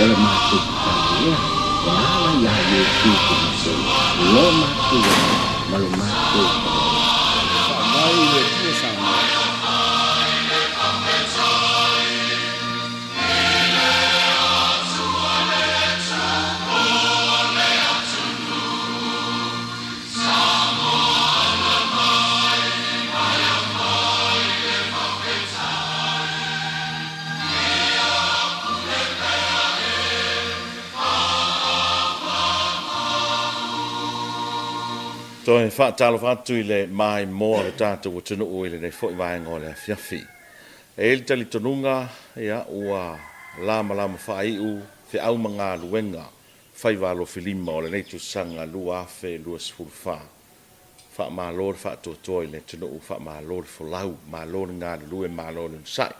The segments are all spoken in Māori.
le mātou tānia, e ala ia Iesu Kristo, lo mātou ma lo mātou. Mai le tua sama. Toi fa talo fatu ile mai mo le tatu o tunu o ile nei foi vai ngole fiafi. E il tali tonunga ia ua lama fai u fe au manga luenga fai valo filima o le nei tu sanga lua fe lua sfulfa. Fa ma lor fa to ile tunu u fa ma lor fo lau ma lor nga lue ma lor sai.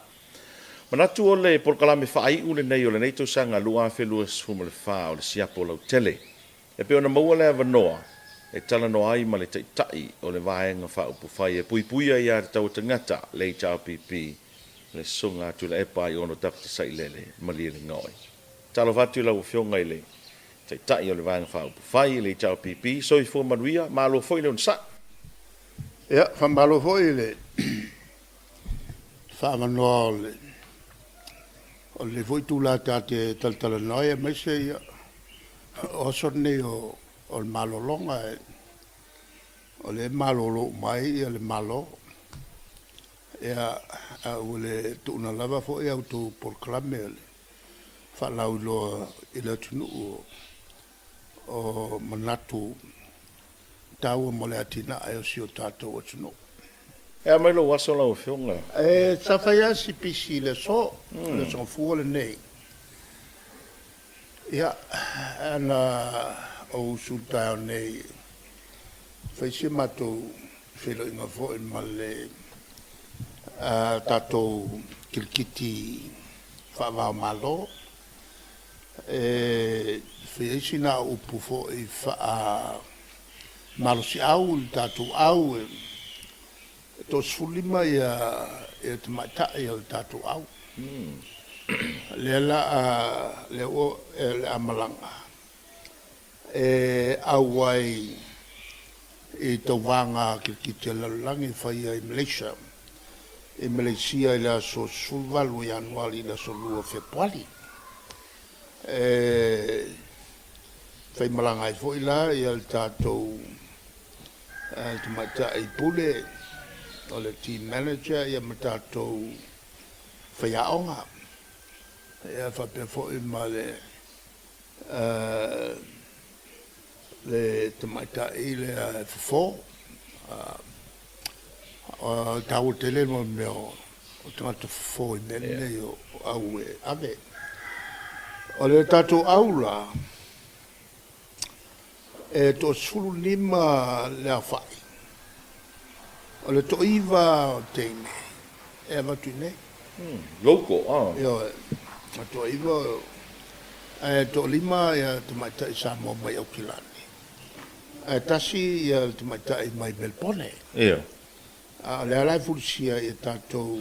Mana tu o le por kalame fai u le nei tu sanga lua fe lua sfulfa o le siapo lau tele. E pe ona mo le vanoa e tala no ai ma le tai o le vaenga wha upu whai e puipuia ia te tau tangata le HRPP le sunga tu le epa i ono takta sai lele ma li le ngoi. Talo vatu lau fionga i le tai o le vaenga wha upu whai le HRPP so i fua manuia ma alo foi le un sa. Ia, whamalo foi le whamanoa o le foi tu la te taltala noia mai se ia o sorne o le malolonga o le malolo mai ia le malo ia o le tuna lava fo ia auto proclame le fa laulo ila tunu o manatu tau mo le atina ai si o tato o tunu E mai lo waso lau fionga. sa faia si pisi le so fu le nei ia ana o sulta nei fece mato felo inga fo in male tato kilkiti fa va malo fece na upu fo i fa malo si au tato au to sulima ya te mata ya tato au le la le o le amalanga awai e to vanga ki te langi fai i Malaysia. E Malaysia la so sulvalu januari la so lua februari. Fai malanga i foi la i al tatou te mata i pule o le team manager i al tatou fai aonga. E fa pe foi ma le tamata i le fo tau tele mo meo o tamata fo i mene o au e ave o le tato aula e to sulu lima le afai o le to iva o teine e avatu nei Loko, io to iva to lima ya tamata i sa mo mai au kilani tasi ia te maitai mai Melbourne. Ia. Le alai fulisia e tātou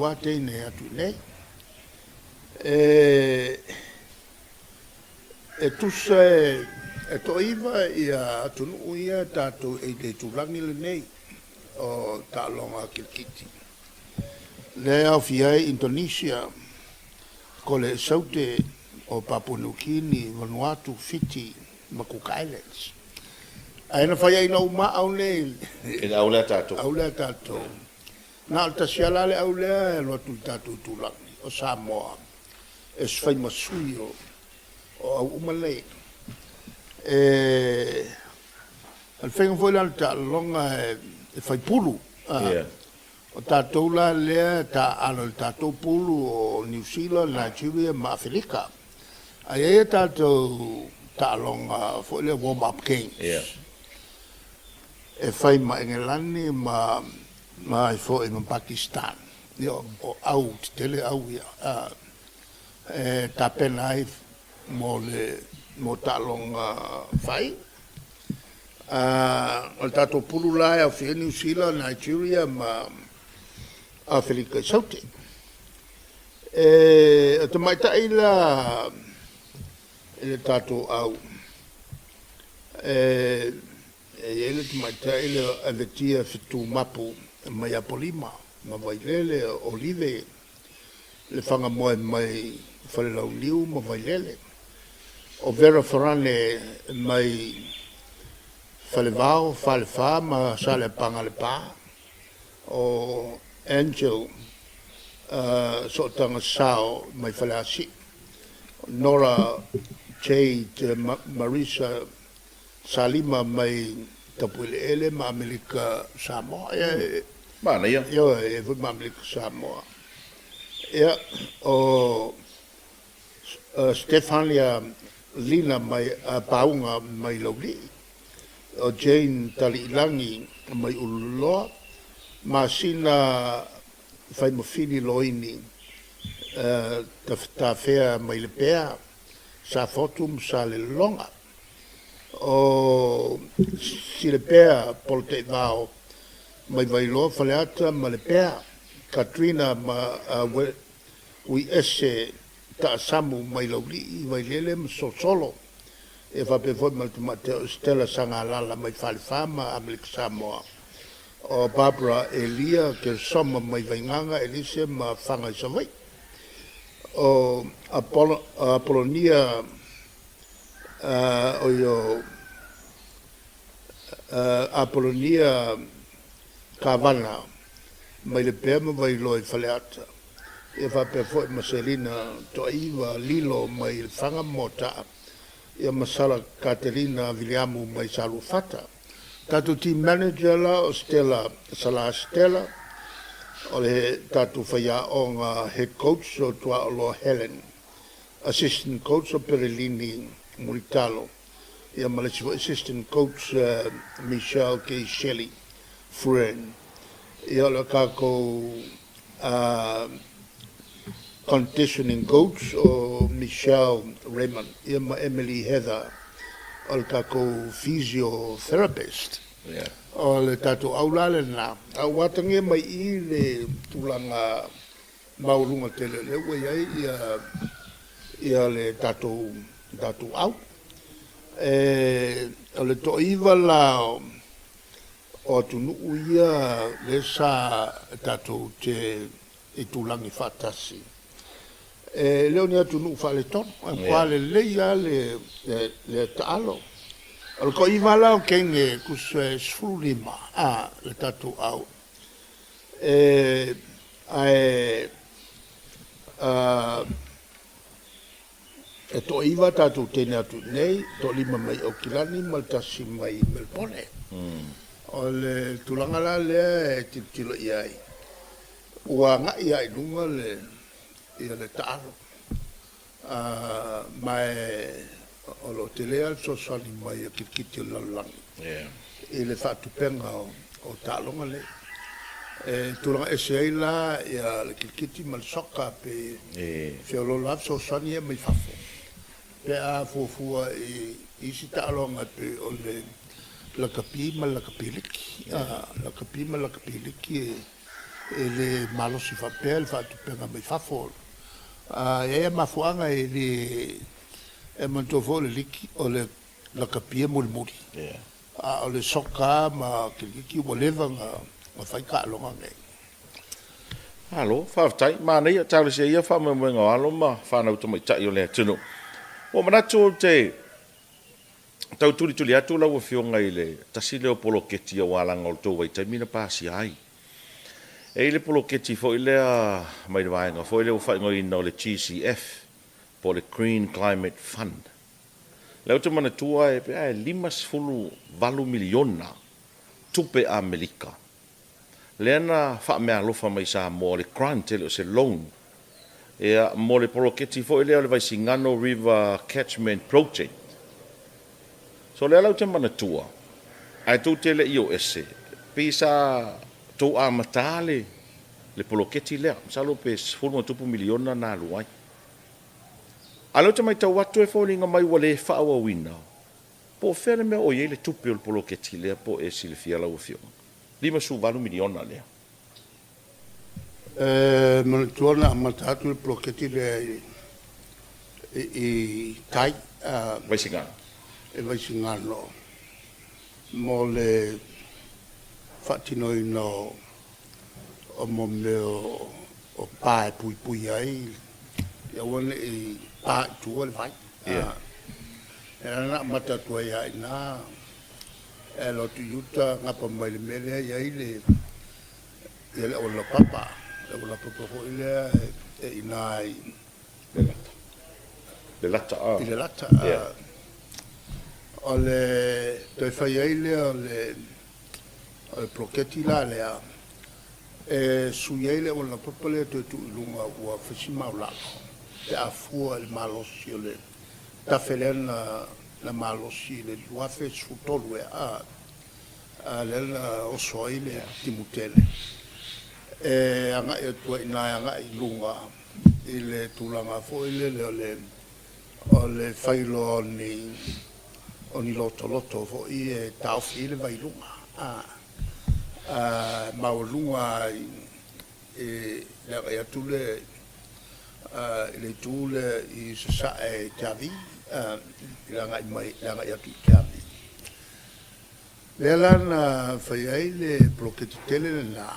wate ne atu nei. E tusa e to iwa ia atunu ia tātou e te tulangi le nei o tālonga kilkiti. Le au fiai Indonesia ko le saute o Papua New Guinea, Vanuatu, Fiji, Cook Islands. Aina fai ai nau ma au nei. E au lea tātou. Au lea tātou. Nā alta sialale au lea e loa tu tātou tūlangi. O Samoa. E sfai masui o au umalei. Al whenga foi lana ta longa e fai pulu. O tātou la lea ta alo tātou pulu o New Zealand, Nigeria, ma Afrika. Ai e tātou ta longa foi le warm-up games. E fai ma Engelani ma e foi ma Pakistan. Io o au tele au ia. Ta penai mo ta longa fai. O tātou pulu la e au New Zealand, Nigeria, ma Afrika Saute. Te mai ta ila ele tato au. Ele te mai ta ila avetia fitu mapu mai apolima, ma vai lele olive, le whanga moe mai wharelau liu ma vai lele. O vera wharane mai whalewao, whalewha ma sale panga le pā. O Angel so tanga sao mai whaleasi. Nora Jade Marisa Salima mai tapuile ele ma Amerika Samoa. Mana ia. Ia, e ma Amerika Samoa. Ia, o Stefania Lina mai paunga mai lauli. O Jane Talilangi mai ululoa. Ma sina fai mawhini loini ta whea mai le pēa sa fotum sa le longa. O si le pēa polo te vao mai vailoa whaleata ma le pēa. Katrina ma ui ese ta samu mai lauli mai lele ma solo. E whape foi ma te Stella Sanga Lala mai whalewhama Amerika Samoa. O Barbara Elia ke soma mai vainganga Elise ma whanga i savai. O Apolonia o yo Apolonia Kavana mai le pēma vai loi whaleata. E whape foi ma Selina Toiva Lilo mai whanga mota. E masala Katerina Viliamu mai salu fata. Tatu team manager la o Stella Salah Stella o le tatu whaia o ngā head coach o tua o lo Helen, assistant coach o Perelini Muritalo, ia malesi assistant coach Michelle K. Shelley Friend, ia le kako conditioning coach o Michelle Raymond, ia ma Emily Heather, o le kako physiotherapist. Yeah. O le tatu aulale na. A watangia mai I le tulanga maurunga tele le ua iai ia le tatu au. O le toiva la o tunu ia le sa tatu te I tulangi fatasi. Leo ni atunu fale ton, kwa le leia le taalo. O ko iwa lao kenge kuswe sfulima le tatu au. E to iwa tatu tene atu nei, to lima mai o kilani, maltasi mai Melbourne. O le tulanga la lea e titilo iai. Ua nga iai lunga ia le taalo. Mai o lo te lea so sali mai a kirikiti o lalangi. I le whaatupenga o tālonga le. Tūranga SCA la ia le kirikiti ma le soka pe whiolo laf so sani e mai whafo. Pe a fuafua I si tālonga pe o le lakapi ma lakapiliki. Lakapi ma lakapiliki e le malosi whapea le whaatupenga mai whafo. E mafuanga e le e mantofo le liki o le lakapia mulmuri. O le soka ma kiriki o lewa nga whai ka alonga ngai. Alo, whawtai, mānei a tāle se ia whamamwenga alo ma whanau to mai tai o lea tunu. O manatu o te tau tuli atu lau a whionga I le tasi leo poloketi o wālanga o tō waitai mina pāsi ai. E le poloketi fo I lea mai waenga, fo I leo whaingo ina o le GCF, po le Green Climate Fund. Leo te manatua e pe ai 5 miliona tupe a Amerika. Leana wha mea lofa mai sa mo le grant ele o se loan. E mo le poloketi fo I leo le vai Singano River Catchment Project. So lea lau te manatua. Ai tau te le io ese. Pisa tau a matale le poloketi lea. Salo pe 2 miliona na luai. Alo te mai tau watu e whaulinga mai wale whaawa wina. Po where mea o ye le tupe o le poloketi lea po e sile fiala o fionga. 5 miliona lea. Mana tuana a matatu le ploketi le i tai Waisinga. e vaisingano mo le whatinoi no o mo meo o pae pui pui ai ia wane i pae tua le vai e ana matatu ai ai na e lo tu yuta ngapa mai le mele ai ai le o la papa o la papa ho ile e inai Le lata a. i le lata Yeah. o le toi fai ai le o le ploketi la lea e sui ai le o la papa le toi tu ilunga ua whasima o lako te afua le malosi o le tafelena na malosi le luafe sutolu e a le na o soi le timutele e anga e tua ina anga ilunga i le tulanga fo i le o le whailo o ni loto loto fo i e tauwhi le vailunga maulunga i le rai atu le le tūle i sasa e tavi i langa i mai langa i atu i tavi le lana whai ai le ploketi tele le nā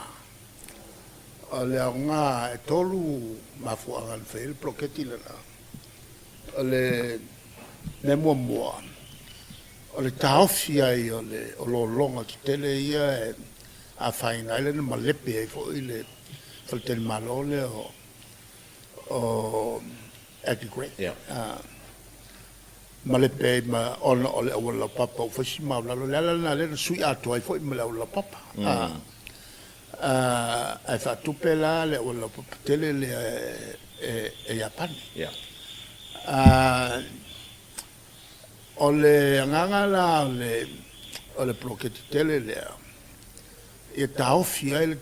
o le aunga e tolu mafuangan whai le ploketi le nā o le me mua mua o le taofi ai o le o lo longa ki tele ia e a whainga ele na malepe ai fo i le whaltele malole o Aggie Gray. Yeah. Malepe ai ma ona o le awala papa o whasi maulalo le ala na le na sui atu ai fo i ma le awala papa. Ai whatupe la le awala papa tele le e Japani. Yeah. O le anganga la o le ploketi tele lea e taofi ai le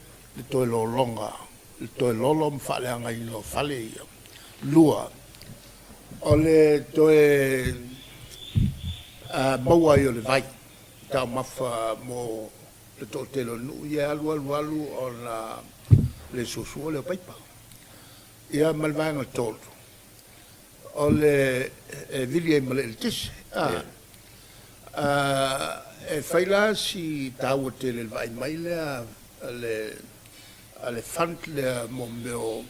toe lolonga le toe lolo mwhaleanga i no whale ia lua o le toe maua i o le vai tau mawha mo le toe telo nu ia alu o na le susua le paipa ia malvaanga tolu o le vili ai male le tise e whaila si tau te le vai mai lea le fant lea mo meo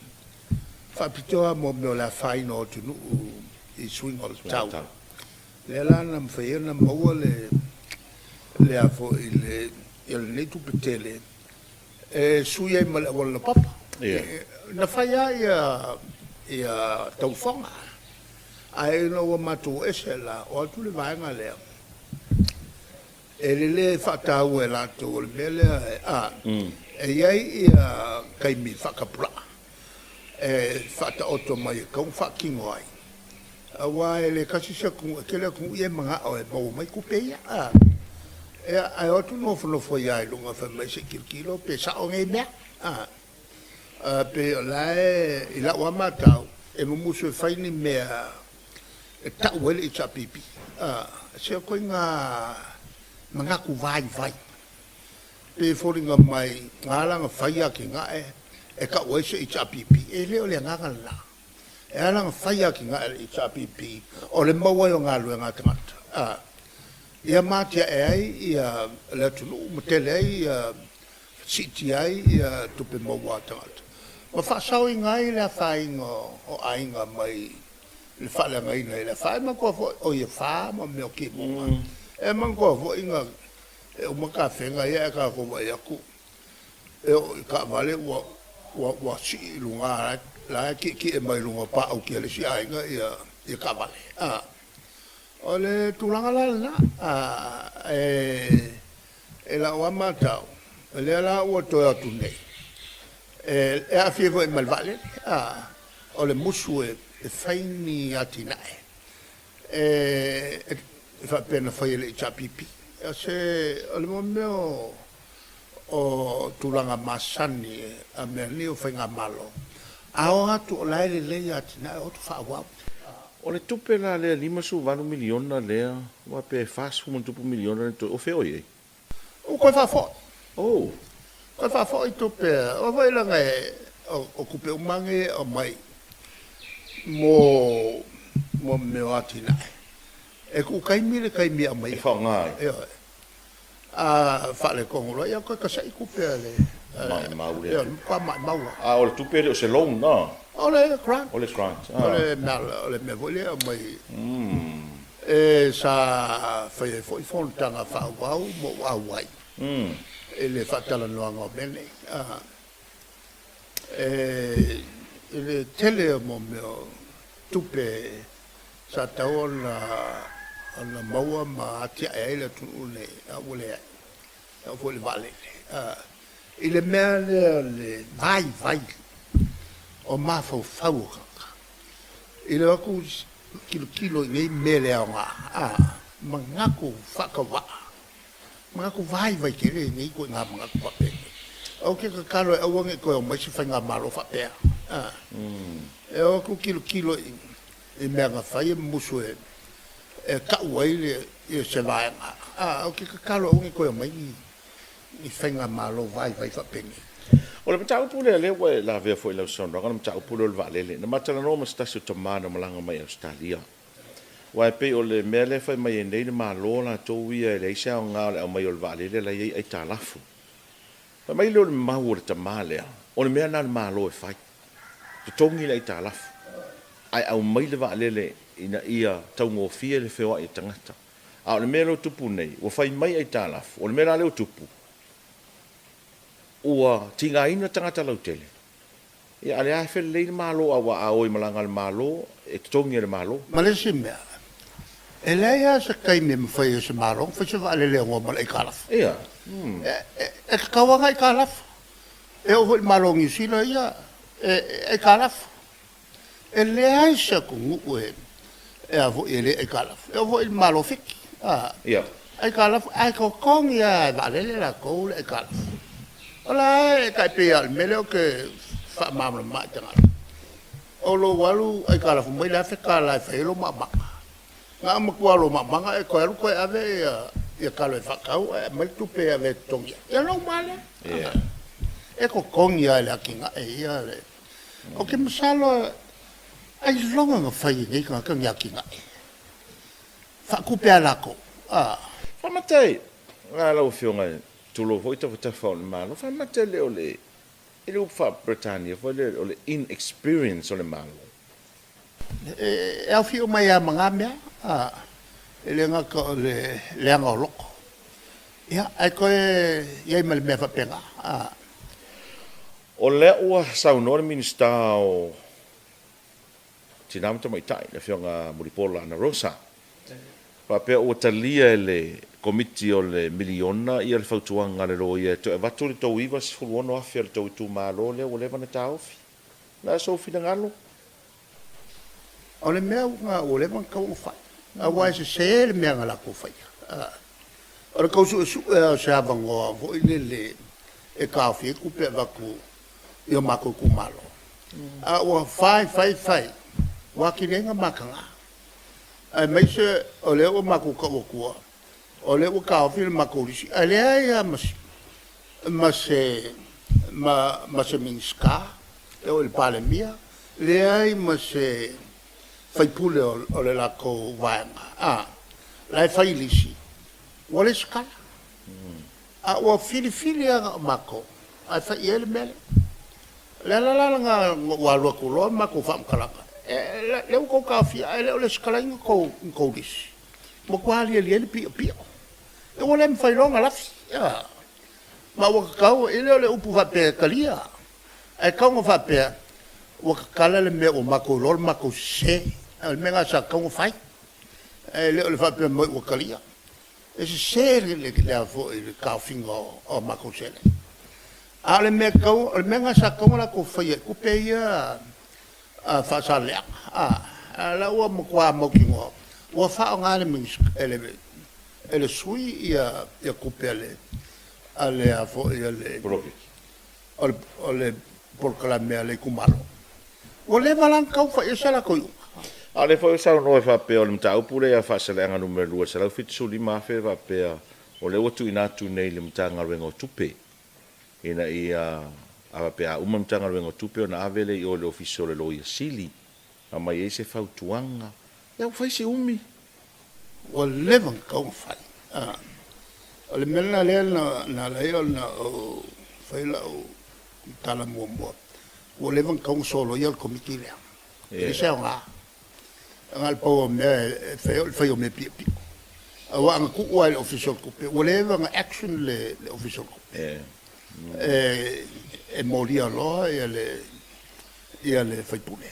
whapitoa mo meo la whaino o tunu i swing o le tau le lana mwhaia maua le afo i le netu petele e sui ai male wala papa na whaia ia tauwhanga ai no wa matu esela o tu le vainga le le fatau e la to le mele e ai kai mi fakapra e fata auto mai ko fucking wai wa le kasi se ku ke le ku ye manga o e bo mai ku pe ya e ai o tu no fo ya lunga fa mai se kilo pe sa o ngai me pe la e la wa matau e mo muso fai ni me e tau wele i chapipi. Se koe ngā ngaku vai. Pe whoringa mai ngā langa whaia ki ngā e ka uese i chapipi. E leo le ngā la. E alanga whaia ki ngā i chapipi. O le mawai o ngā lue ngā tangata. Ia mātia e ai i le tunu matele ai siti ai i tupe maua tangata. Ma whasau i ngā i le whainga o ainga mai le fale ngai nei le fai ma ko o ye fa ma me o ki mo e man ko fo inga e o maka fenga ye ka ko wa ya ku e o ka vale wa si lunga la ki e mai lunga pa o ki le si ai nga e ka vale o le tulanga la e la wa mata le la o to atu nei e a fi vo mal vale o le musu e faini atinae e fa pena fai le chapipi se o le momento o tulanga masani a me ni o fainga malo a o atu o lai le atinae o tu fa wa O le tupe la le 5 miliona lea wa pe fast mo tupu miliona o fe oi. o ko fa fo Oh. ko fa fo i tupe o vai la ngai o kupe umange o mai mo me atina e ku kaimi le kaimi a mai fa ngai a fa le kongolo ia ko ka sai kupe le maule pa mau a o tu pe o se long no ole grant ole me vole mai e sa foi fontanga fa wau mo wai ele fatala no ngo bene ele tele mo meu tupe sa taona ana maua ma tia ele tu le ole o foi vale ele le vai o ma fau ele aku kilo nei mele nga mangaku fakawa mangaku vai kere nei ko nga mangaku pape o ke ka kalo e wonge ko mo si fanga malo fa pe e o ku kilo e me nga fai musu e ka wai e se vai o ke ka kalo wonge ko mo ni fanga malo vai fa pe o le tau pule le we la via foi la son ro tau pule le vale le na matala no ma sta su tomana malanga mai Australia wa pe o le mele foi mai nei ma lo la to wi le sa nga le mai o vale le la ye ai talafu pa mai lo ma wo te male o le me na ma lo e fai to tongi le talafu ai au mai le vale le ina ia tau ngo fie le feo ai tangata a le mele tupu nei o fai mai ai talafu o le mele le tupu ua tinga ina tangata lautele. Ia ale ai fele leina malo awa aoi malanga le malo, e tongi le malo. Malesi mea. E leia sa kai me mwhai se malo, whai se wale lea ngō mala i kalaf. Ia. E kawanga i kalaf. E o hoi malo ngi sila ia, e kalaf. E lea i sa kungu e, e a hoi ele e kalaf. E o hoi malo fiki. Ia. E kalaf, ai ko kongi a wale le la kou e kalaf. Ola e kai pe al mele o ke fa mamla ma tanga. O lo walu ai kala fu mai la fe kala fe lo ma ma. Nga ma ku lo ma ma e ko ru ko ave e kala fa kau e mai tu pe ave tongia. E lo male. E ko kongia la kinga e ia le. O ke masalo ai longa nga fa i ka ka nya kinga. Fa ku pe ala ko. Fa matei. Nga la o fionga tulo foi ta fa le malo fa matele o le ele o fa Britannia foi le inexperience o le malo e au fio mai a manga mea ele nga ko le nga o loko ia ai ko ia mai me fa penga o le o sa no minister o tinam to mai tai le fionga Muripola na Rosa pa pe o talia le komiti o le miliona ia le fautuanga le roia to e watu le tau iwa si fuluono afi le tau tu malo le o lewa na taufi na so fina ngalo o le mea nga o lewa ka o fai a wai se le mea ngala ko fai o le kausu su e se avango vo le e kafi e kupe waku i o mako ku malo a o fai wa ki renga makanga a me se o le o mako ka o kua o le ka fil makolisi ale ya mas minska o il palemia le ai mas fai pule o le la ko vanga la fai lisi o le skala o fili mako a fai ele mele la nga wa lo ko lo mako fam kala le ko ka fi le skala ko lisi mo kwali ele pi e wole me fai longa lafi ma wa kau ele le upu va pe kalia e kau va pe wa kala le me o mako lol mako se el menga sa kau fai e le va pe mo kalia e se le fo le ka fingo o mako se ale me kau el menga sa kau la ko fai ku pe ia fa sa le la wa mo kwa mo kingo wa fa ngale me ele sui ia kupele ale a fo ele ole por clame ale kumalo ole valan kau fa isa la ko ale fo sa no fa pe o mta upule ya fa sele nga numero 2 sala fit suli ma fe va pe ole o tu ina tu nei le mta nga rengo tupe ina ia a pe a uma mtanga luenga tupe o na avele i o le ofisio le loia sili a mai e se fautuanga e au fai se umi o levan kau fai o le mena lea na lea na o fai la o tala mua mua o levan kau solo ia o komiti lea e se o ngā ngal pau o mea fai o me pia pia o anga ku ua le official kupe o levan action le official kupe e moria loa ia le fai pule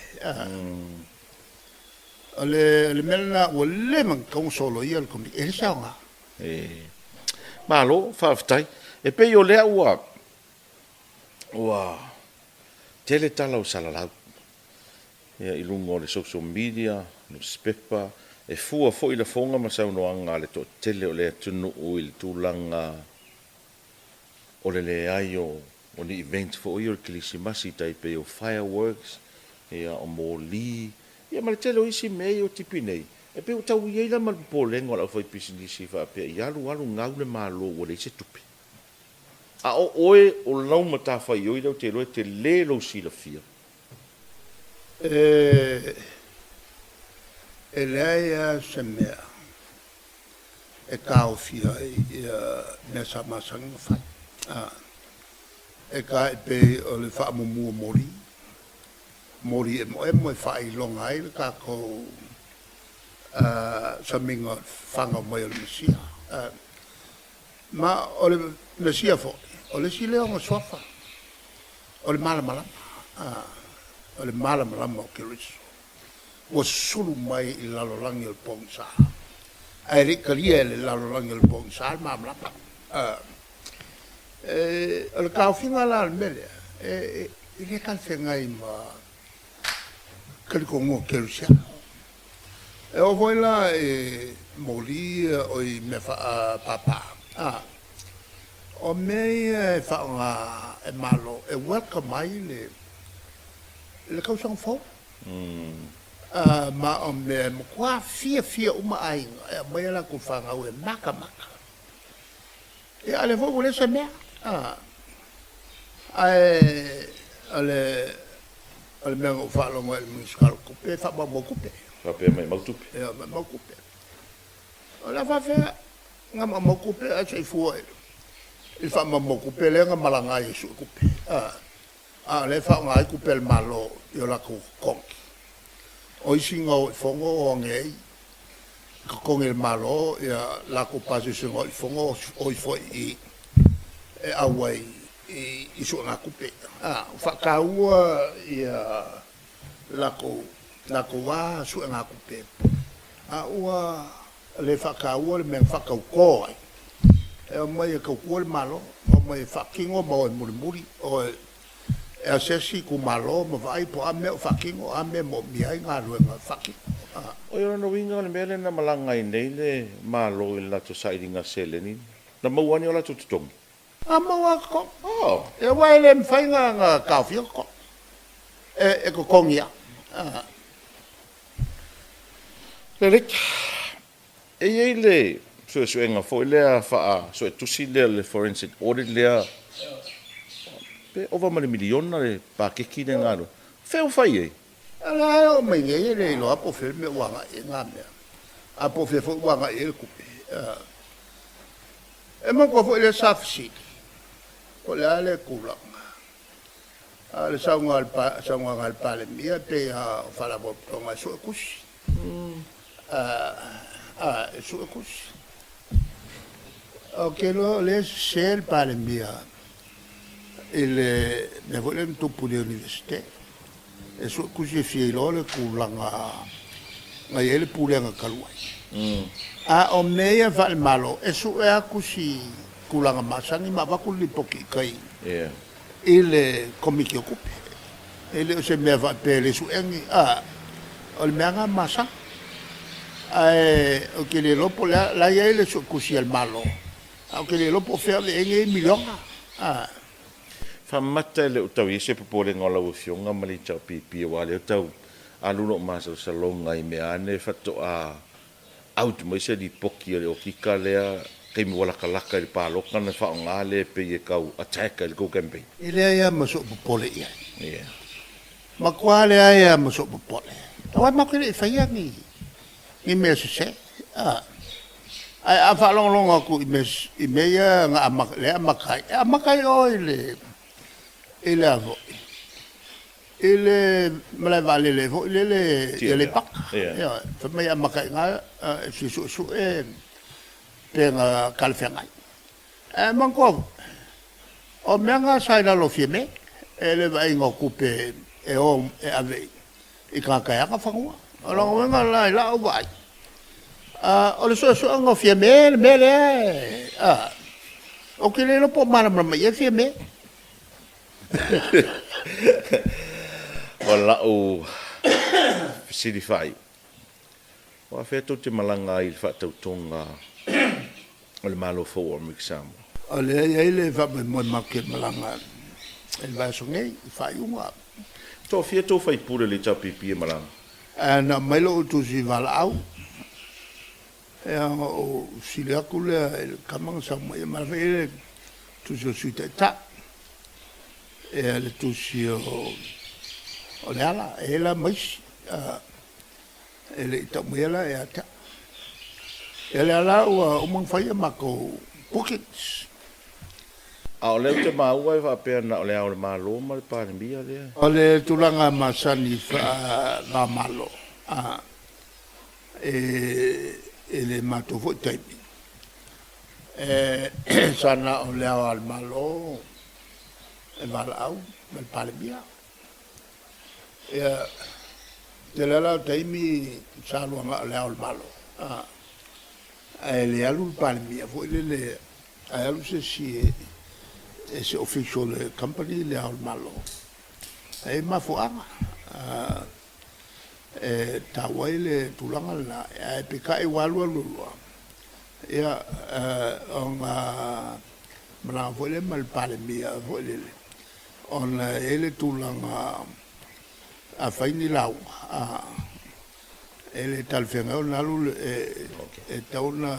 le mena o levan kau solo ia o komiti e se o ngā malo faafetai e pei o lea ua tele tala o salalau ia i luga o le social media newspaper e fua foʻi le foga ma saunoaga a le toʻatele o le atunuu i le tulaga o le leai o ni event foʻi o le kilisimasi taipei o fireworks ia o moli ia ma le tele o isi mei o tipi nei e pe o tau iei la ma polenga o la fai pisinisi faapea i alu ngau le malo ua le se tupe a o oe o lau matawhai oi lau te loe te le lau silafia e lea se mea e kao fia i mea sa masanga fai e ka e pe o le wha mumua mori e mo e whai longa ai le ka ko sa minga whanga mai o le Mesia ma o le Mesia fo o le si leo swafa o le malamalama o le malamalama o Keriso o sulu mai i lalolangi o le pongsa ai rikaria le lalolangi o le pongsa ma malapa o le kauwhinga la al mele i le kalwhengai ma kalikongo Kerisia e o voi la e moli o i me fa papa o me fa nga e malo e welcome mai le kausang fo ma o me kwa fia uma ai e mai la ku fa nga e maka e ale vo vole se me ale me o fa lo mo el musical ku pe fa ba mo ku pe faapea mai mautupe ia maukupe o la faafea ga maukupe a seifua i faamamokupe le ga malagai e sui kupe a le faaogā ai kupe le malo i o lakou kokogi o isiga o i fogo o agei kokogi le malo ia lakou pasisiga o i fogo o i foʻi e aua i suʻaga kupe o faakaua ia lakou wā suʻe ngā kupe a ua le whakaua le mea whakaukō ai e o mai e kaukua le malo o mai e whakingo ma o e muri o e asesi ku malo ma vai po a mea o whakingo a mea mo miai ngā ruenga whakingo o i rana winga le mele na malanga i nei le malo i lato sairinga seleni na mauani o lato tutongi a maua ko e wai le mwhainga ngā kawhia ko e ko kongia Lerik, e iei le suenga fo lea faa so e tusi lea le forensic audit lea pe ova mani miliona le pakeki le ngaro. Feo fai ei? Ala o mai ngai le lo apo fe me wanga e nga me. Apo fe fo wanga e le kupe. E mo ko fo le safsi. O le ale kula. Ale saunga al pa le mia te ha fala bo tonga so kusi. Su kusi. O che lo le sel pa le mia. Ne volevo tupu le università. E su così fielo le kulanga ngai ele pulenga kaluai o meia va malo e su e così kulanga masangi ma va con pochi kai ele come che occupa ele se me va per le su engi o le manga masa o che le lopo la ele su così al malo o che le lopo fer le engi miliona Famata le utau i se popole ngola o fionga mali tau pipi o ale utau aluno masa salonga i me ane fato a out mo se di poki o kika lea kai mi wala kalaka i paloka na fa nga le pe e kau attack il go campaign Ile ia masuk pole ia. yeah Makwale ia masuk pole. Tawa makile faya ni. Ni mes se. Ai afa long long aku i me ia nga amak le amakai oile. Ile avo. Ile mala vale le vo le pak. Ya, fa me amakai nga su penga kalfengai. Mangko. O menga sai la lo fieme. Ele vai ngokupe ave. Ikaka ka fangua. Ora menga la vai. O le so ngo fieme mele. O que le po mara ma ia fieme. wala o sidifai wa fe to te malanga il fa to tonga le malo fo o mixam Ale ele va mo market malanga. El va so ngai fa yunga. to fie to fai pure le chapipi malanga Na melo tu si valau. O silakula el kamang sa mo ma ve tu so suita. Le tu si o le ala ela mais ele ta muela e ata ele ala o mang fai mako pockets a o le te maua e fa pe na o le o malo ma le pa mbia le ole tulanga masani fa va malo ele mato fo taipi sana o le al malo e valau mal palbia te la taimi salo nga le al malo le alu palmia fu le alu se official company le al malo ma fu anga ta waile tulanga la pe kai walu lu ya onga mala fu le mal palmia fu le on ele tulanga a faini lau ele tal fenga na lu tauna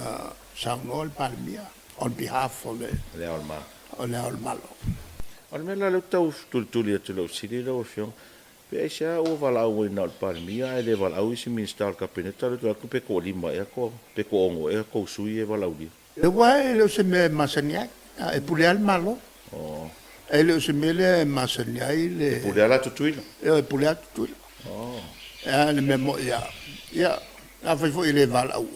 sanol palmia on behalf of le alma o malo on me la le tau tultuli tu lo sidi lo fion pe sia o vala o na palmia e le vala o si minister kabinete le tu pe ko lima e ko pe ko ongo e ko sui e vala udi le wai le se me masania e pule al malo ele se mele masania ile pule ala tutuila e pule al tutuila le memo ya a foi foi ele vala o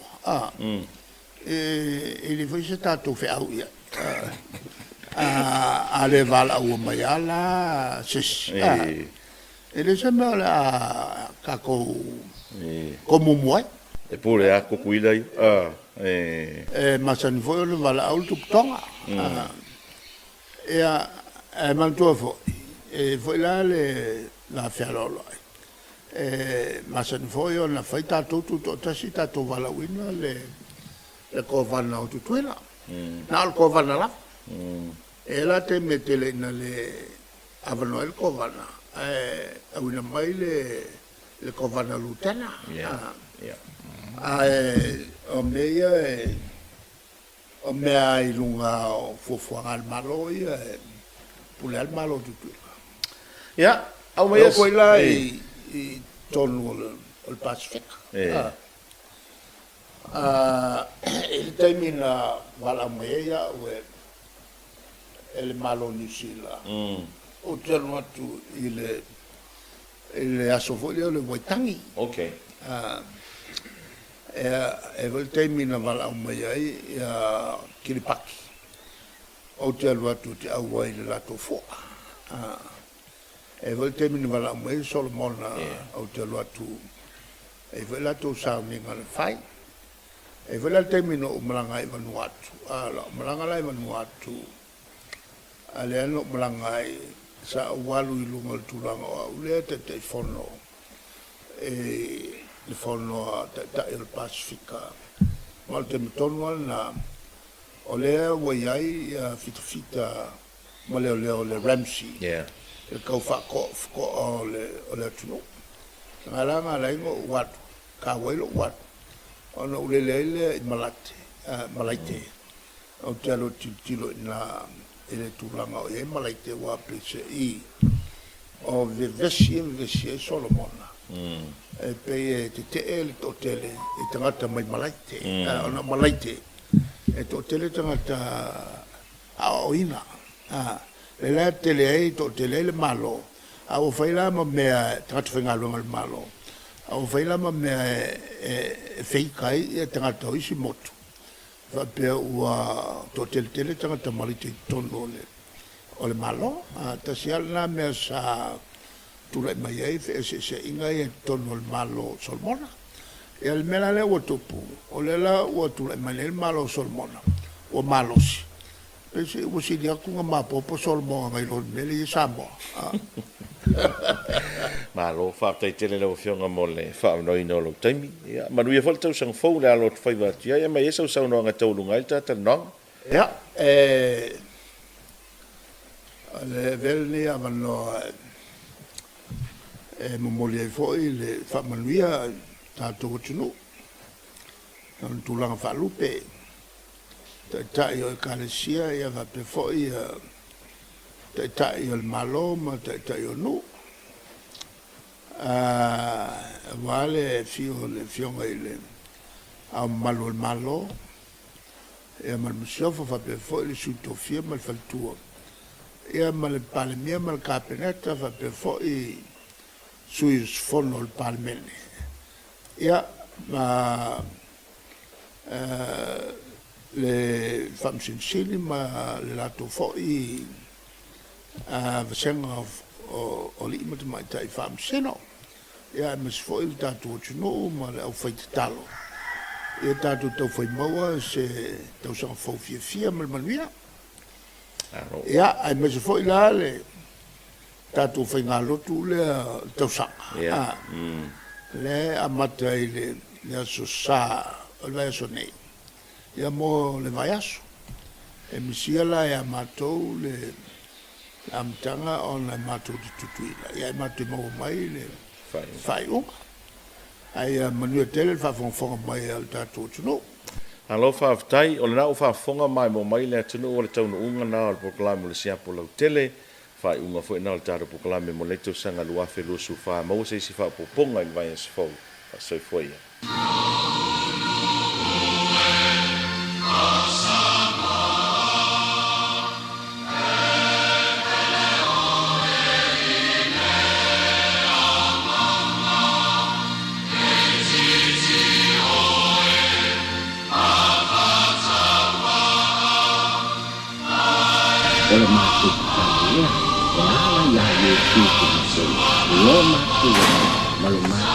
ele foi se tato fe au ya a le vala o maiala sis ele se me la kako como moi e pule a ko kuila masani foi le vala au tutonga mantua foi la la fialolo masani foi ona fai tatou tasi tatou valauina le kovana o tutuila na o kovana la e la te meteleina le avanoa le kovana auina mai le kovana lutena o meia o mea i lunga o fuafuanga al malo ia pule al malo tutuila ya au mai koe la i tonu o le Pasifika ele taimina vala meia ue ele malo nisila o tenu atu ile aso foi le voitangi okay e vol taimina vala meia ia Kiripaki o te alu atu te au ai le lato foa e vol taimina vala meia Solomona o te alu atu e vol lato sauninga le fai e vol taimina o malanga i Vanuatu malanga lai Vanuatu ale ano malanga i sa walu i lunga le tulanga o ule te fono le fono ta il Pasifika mal te mitonu na o lea waiai fita ma leo le Ramsey e kau whako o le tunu ngaranga laingo watu ka wailo watu ona ule leile malaite o te alo tilo ina ele tūlanga o e malai te wā PCI o vevesi e Solomona. E pe te ele to tele e tangata mai malaite, ona malaite. E to tele tangata aoina. E la tele e to tele le malo. A o faila ma mea tangata whaingalunga le malo. A o faila ma mea e wheikai e tangata oisi motu. Fa pe ua to tele tangata malite tono o le malo. Ta siala mea sa tula mai ai se inga e tono le malo Solomona. E al mela le ua tupu. O le la ua tula mai le malo Solomona. O malosi. Pese ua sini aku nga mapopo Solomona ngai lor mele i Samoa. Malo whaatai tele lau whionga mo le whaamnoi no lau taimi. Manuia whal tau sang fau le alo te whaiwati. Ia mai esau sau noanga taulunga il tātal noanga. Ia, le velni a mano momoli ai foi le whaamanuia tātou tunu. Nan tūlanga whaalupe. Tai o Kalesia ia vape foi tai o le malo ma tai o nu. Wale fio le fionga ile a malo le malo. E mal musiofa vape foi le sutofia mal faltua. Ia ma le palemia ma le kapeneta vape foi sui sfono le palmene. Ia ma le famsinsini ma le lato foi vasenga o li imata mai tai famsino. Ia mas foi le tato tino ma le au faita talo. Ia tato tau fai maua se tau sanga fau fia ma le manuia. Ia ai mas foi la le tato fai ngā lotu le tau sanga. Le amata i le aso sa le aso nei. Ia mo le vai aso. E misia la e amatou le amtanga o le amatou di tutuila. Ia amatou mau mai le fai unga. Ai manua tele le whafonga mai al tātou tunu. Alo whaafitai, o le nao whaafonga mai mo mai le tunu o le taunu unga na o le pokalame mo le siapo lau tele. Whai unga fwoi na o le tātou pokalame mo le tau sanga luafe lusu whaa. Mau se isi whaa poponga i vai as fau. Soi fwoi. Ole matu kania, wala ya yesu kuso, lo matu maluma